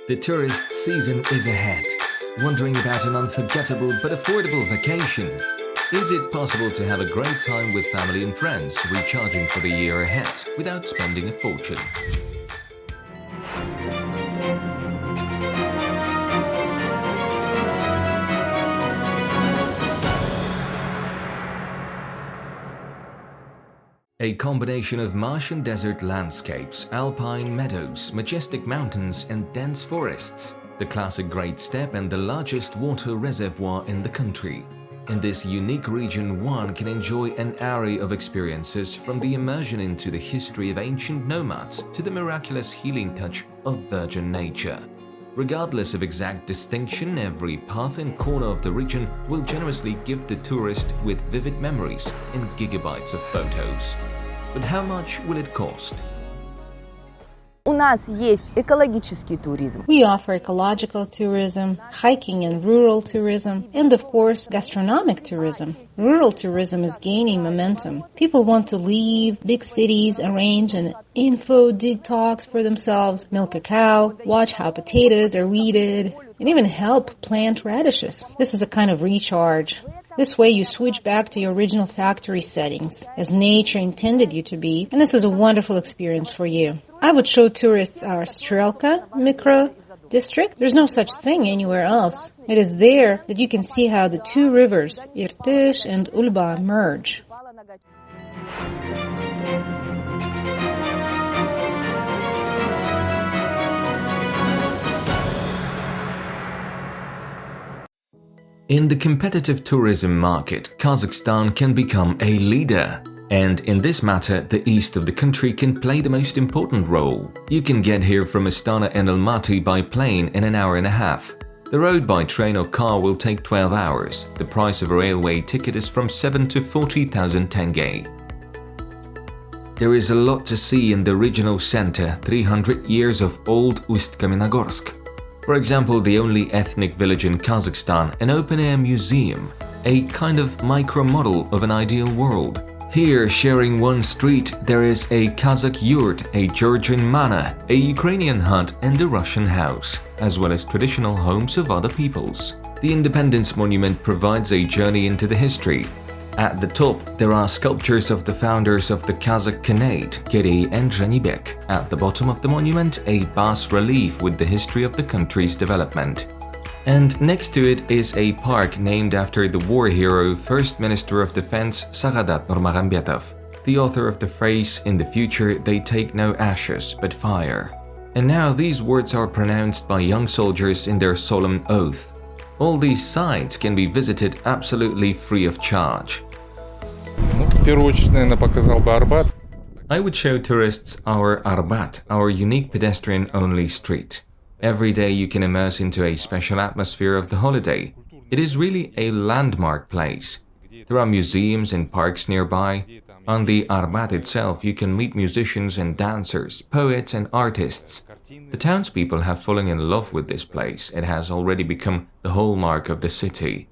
The tourist season is ahead. Wondering about an unforgettable but affordable vacation? Is it possible to have a great time with family and friends, recharging for the year ahead without spending a fortune? A combination of marsh and desert landscapes, alpine meadows, majestic mountains, and dense forests. The classic Great Steppe and the largest water reservoir in the country. In this unique region, one can enjoy an array of experiences, from the immersion into the history of ancient nomads to the miraculous healing touch of virgin nature. Regardless of exact distinction, every path and corner of the region will generously gift the tourist with vivid memories and gigabytes of photos. But how much will it cost? У нас есть экологический туризм. We offer ecological tourism, hiking and rural tourism, and of course, gastronomic tourism. Rural tourism is gaining momentum. People want to leave big cities, arrange an info detox for themselves, milk a cow, watch how potatoes are weeded, and even help plant radishes. This is a kind of recharge. This way you switch back to your original factory settings, as nature intended you to be, and this is a wonderful experience for you. I would show tourists our Strelka micro district. There's no such thing anywhere else. It is there that you can see how the two rivers, Irtysh and Ulba, merge. In the competitive tourism market, Kazakhstan can become a leader. And in this matter, the east of the country can play the most important role. You can get here from Astana and Almaty by plane in an hour and a half. The road by train or car will take 12 hours. The price of a railway ticket is from 7 to 40,000 tenge. There is a lot to see in the regional center, 300 years of old Ust-Kamenogorsk. For example, the only ethnic village in Kazakhstan, an open-air museum, a kind of micro-model of an ideal world. Here, sharing one street, there is a Kazakh yurt, a Georgian manor, a Ukrainian hut, and a Russian house, as well as traditional homes of other peoples. The Independence Monument provides a journey into the history. At the top, there are sculptures of the founders of the Kazakh Khanate, Kerey and Janibek. At the bottom of the monument, a bas-relief with the history of the country's development. And next to it is a park named after the war hero, First Minister of Defense Saghadat Nurmagomedov, the author of the phrase, "In the future, they take no ashes, but fire." And now these words are pronounced by young soldiers in their solemn oath. All these sites can be visited absolutely free of charge. I would show tourists our Arbat, our unique pedestrian-only street. Every day you can immerse into a special atmosphere of the holiday. It is really a landmark place. There are museums and parks nearby. On the Arbat itself, you can meet musicians and dancers, poets and artists. The townspeople have fallen in love with this place. It has already become the hallmark of the city.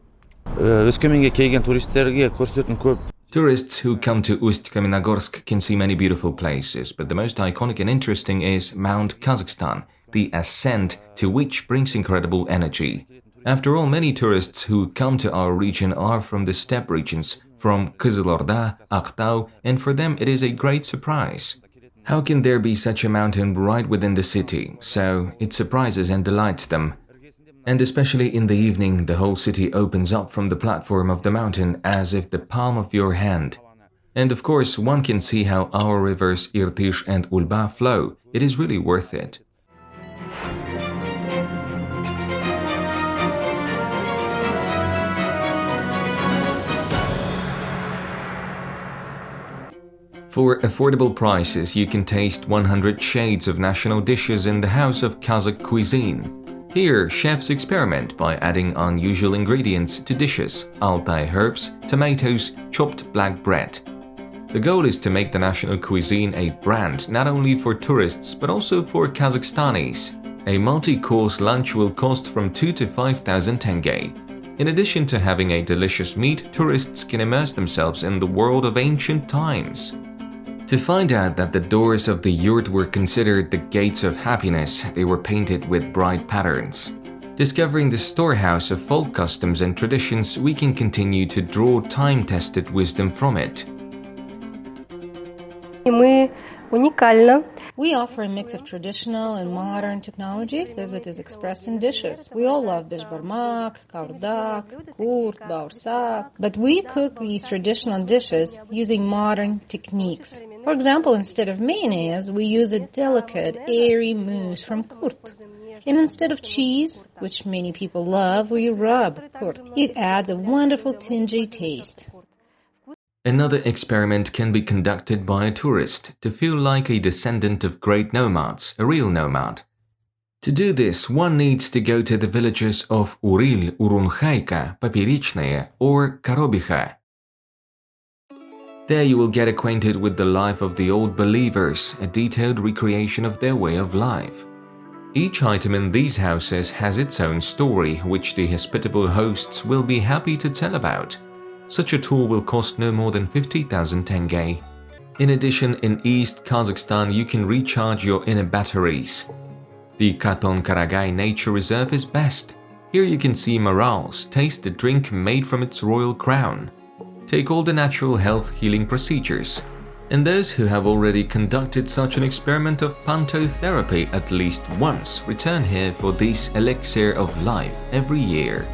Tourists who come to Ust-Kamenogorsk can see many beautiful places, but the most iconic and interesting is Mount Kazakhstan, the ascent to which brings incredible energy. After all, many tourists who come to our region are from the steppe regions, from Kızılorda, Aktau, and for them it is a great surprise. How can there be such a mountain right within the city? So it surprises and delights them. And especially in the evening, the whole city opens up from the platform of the mountain as if the palm of your hand. And of course, one can see how our rivers Irtysh and Ulba flow. It is really worth it. For affordable prices, you can taste 100 shades of national dishes in the House of Kazakh Cuisine. Here, chefs experiment by adding unusual ingredients to dishes: Altai herbs, tomatoes, chopped black bread. The goal is to make the national cuisine a brand not only for tourists but also for Kazakhstanis. A multi-course lunch will cost from 2 to 5,000 tenge. In addition to having a delicious meat, tourists can immerse themselves in the world of ancient times. To find out that the doors of the yurt were considered the gates of happiness, they were painted with bright patterns. Discovering the storehouse of folk customs and traditions, we can continue to draw time-tested wisdom from it. We offer a mix of traditional and modern technologies as it is expressed in dishes. We all love bishbarmak, kavdak, kurt, baursak, but we cook these traditional dishes using modern techniques. For example, instead of mayonnaise, we use a delicate, airy mousse from kurt. And instead of cheese, which many people love, we rub kurt. It adds a wonderful tangy taste. Another experiment can be conducted by a tourist to feel like a descendant of great nomads, a real nomad. To do this, one needs to go to the villages of Uril, Urunchaika, Papirichnaye, or Karobicha. There you will get acquainted with the life of the old believers, a detailed recreation of their way of life. Each item in these houses has its own story, which the hospitable hosts will be happy to tell about. Such a tour will cost no more than 50,000 tenge. In addition, in East Kazakhstan you can recharge your inner batteries. The Katon Karagay Nature Reserve is best. Here you can see morels, taste the drink made from its royal crown, take all the natural health healing procedures. And those who have already conducted such an experiment of pantotherapy at least once return here for this elixir of life every year.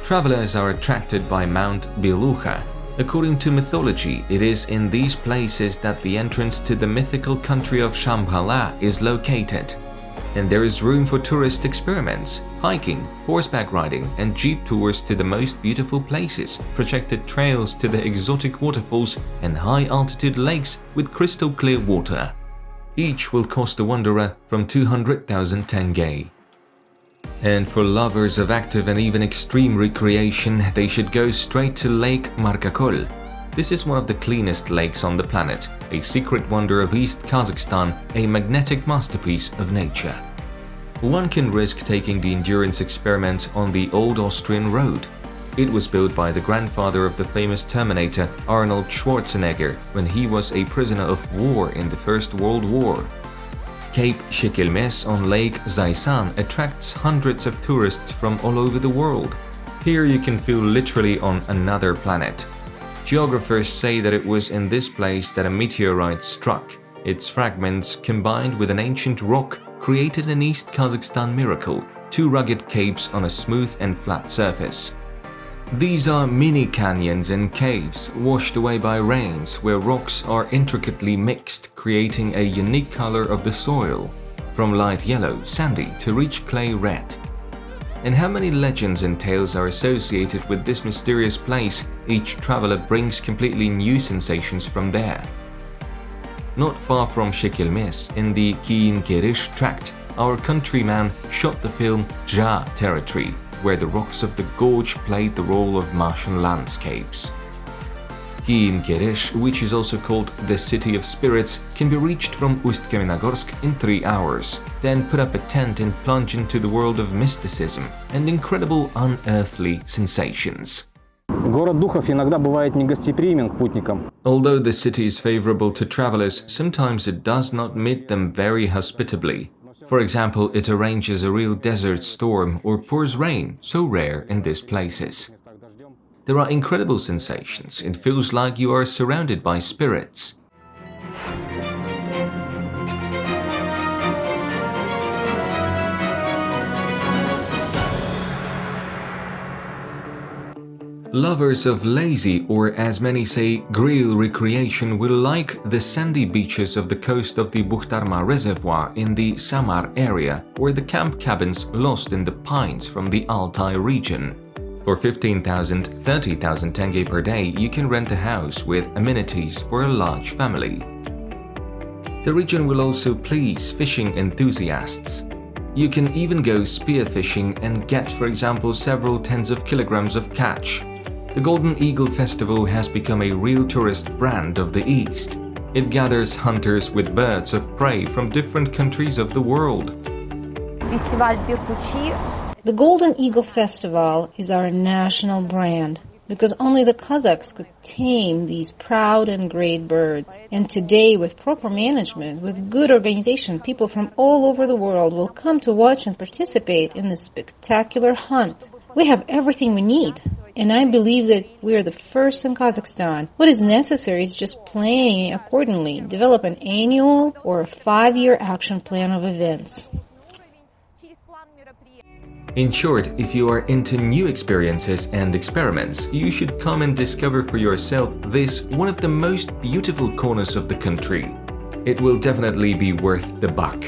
Travelers are attracted by Mount Bilucha. According to mythology, it is in these places that the entrance to the mythical country of Shambhala is located. And there is room for tourist experiments, hiking, horseback riding, and jeep tours to the most beautiful places, projected trails to the exotic waterfalls, and high-altitude lakes with crystal-clear water. Each will cost the wanderer from 200,000 tenge. And for lovers of active and even extreme recreation, they should go straight to Lake Markakol. This is one of the cleanest lakes on the planet, a secret wonder of East Kazakhstan, a magnetic masterpiece of nature. One can risk taking the endurance experiment on the old Austrian road. It was built by the grandfather of the famous Terminator, Arnold Schwarzenegger, when he was a prisoner of war in the First World War. Cape Shikilmes on Lake Zaisan attracts hundreds of tourists from all over the world. Here you can feel literally on another planet. Geographers say that it was in this place that a meteorite struck. Its fragments, combined with an ancient rock, created an East Kazakhstan miracle, two rugged capes on a smooth and flat surface. These are mini canyons and caves washed away by rains where rocks are intricately mixed, creating a unique color of the soil, from light yellow, sandy to rich clay red. And how many legends and tales are associated with this mysterious place, each traveler brings completely new sensations from there. Not far from Shikilmes, in the Kiin-Kerish tract, our countryman shot the film Ja Territory, where the rocks of the gorge played the role of Martian landscapes. Kiin-Kerish, which is also called the City of Spirits, can be reached from Ust-Kamenogorsk in 3 hours, then put up a tent and plunge into the world of mysticism and incredible unearthly sensations. Город духов иногда бывает негостеприимен к путникам. Although the city is favorable to travelers, sometimes it does not meet them very hospitably. For example, it arranges a real desert storm or pours rain, so rare in these places. There are incredible sensations. It feels like you are surrounded by spirits. Lovers of lazy, or as many say, grill recreation will like the sandy beaches of the coast of the Bukhtarma Reservoir in the Samar area, or the camp cabins lost in the pines from the Altai region. For 15,000, 30,000 tenge per day, you can rent a house with amenities for a large family. The region will also please fishing enthusiasts. You can even go spearfishing and get, for example, several tens of kilograms of catch. The Golden Eagle Festival has become a real tourist brand of the East. It gathers hunters with birds of prey from different countries of the world. The Golden Eagle Festival is our national brand. because only the Kazakhs could tame these proud and great birds. And today, with proper management, with good organization, people from all over the world will come to watch and participate in this spectacular hunt. We have everything we need, and I believe that we are the first in Kazakhstan. What is necessary is just planning accordingly, develop an annual or a 5-year action plan of events. In short, if you are into new experiences and experiments, you should come and discover for yourself this one of the most beautiful corners of the country. It will definitely be worth the buck.